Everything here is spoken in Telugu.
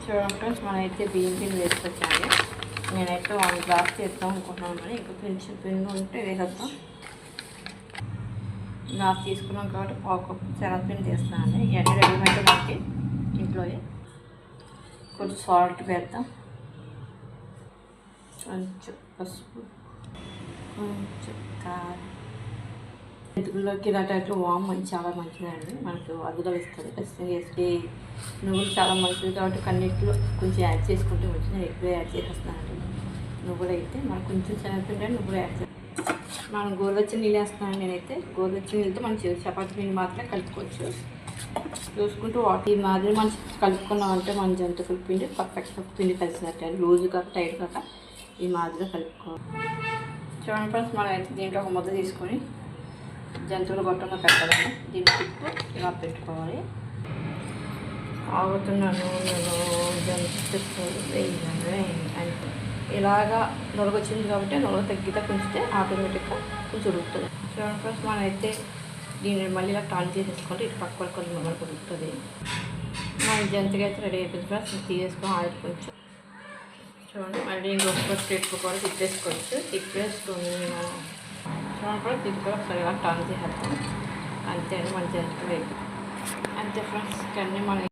చూడండి ఫ్రెండ్స్, మనమైతే బియ్యం పిండి వేసుకొచ్చాము. నేనైతే 1 గ్లాస్ చేద్దాం అనుకుంటున్నాను, మరి ఇంకా కొంచెం పిండి ఉంటే వేసేద్దాం. గ్లాస్ తీసుకున్నాం కాబట్టి 1/4 కప్పు శనగపిండి తీస్తున్నాను. ఇవన్నీ రెడీమేడ్ మనకి ఇంట్లోనే. కొంచెం సాల్ట్ వేద్దాం, కొంచెం పసుపు, కొంచెం కారం. ఎదుగులోకి ఇలా టైప్లో వామ్ చాలా మంచిదండి, మనకు అదుగుదల ఇస్తుంది. ఖచ్చితంగా వేసి నువ్వులు చాలా మంచిది కాబట్టి కన్నిటిలో కొంచెం యాడ్ చేసుకుంటే మంచిది. నేను ఎక్కువ యాడ్ చేసేస్తున్నానండి. నువ్వులు అయితే మనకు కొంచెం శనగపిండి నువ్వులు యాడ్ చేస్తాను. మనం గోరువెచ్చని నీళ్ళు వేస్తున్నాను. నేనైతే గోరువెచ్చని నీళ్ళతో మనం చపాతీ పిండి మాత్రమే కలుపుకోవచ్చు. చూసుకుంటూ వాటి మాదిరి మనం కలుపుకున్నామంటే మన జంతువుల పిండి పర్ఫెక్ట్గా పిండి కలిసినట్టు, లూజు కాక టైట్ కాక ఈ మాదిరిగా కలుపుకోవాలి. చూడండి ఫ్రెండ్స్, మనం అయితే దీంట్లో ఒక ముద్ద తీసుకొని జంతువులు గొట్టంగా పెట్టాలండి. దీన్ని తిప్పు ఇలా పెట్టుకోవాలి. ఆగుతున్న నూనెలో జంతువులు వేయాలి. ఇలాగా నొరగొచ్చింది కాబట్టి నొరగ తగ్గితే కొంచితే ఆటోమేటిక్గా కొంచెం ఉడుకుతుంది. చూడండి ఫ్రెండ్స్, మనం అయితే దీన్ని మళ్ళీ ఇలా టర్న్ చేసేసుకుంటే ఇటు పక్క కొంచెం మనకు ఉడుకుతుంది. మన జంతువుగా అయితే రెడీ అయిపోయింది ఫ్రెండ్స్. తీసేసుకొని ఆయిల్ కొంచెం చూడండి. మళ్ళీ ఇంకొక పెట్టుకోవాలి, తిప్పేసుకోవచ్చు. తిప్పేసుకొని చూడండి ఫ్రెండ్స్, తిప్పుకొని ఒకసారి ఇలా టర్న్ చేసేద్దాం. అంతే అండి, మన జంతువులు అయిపోయింది. అంతే ఫ్రెండ్స్, ఇవన్నీ మనం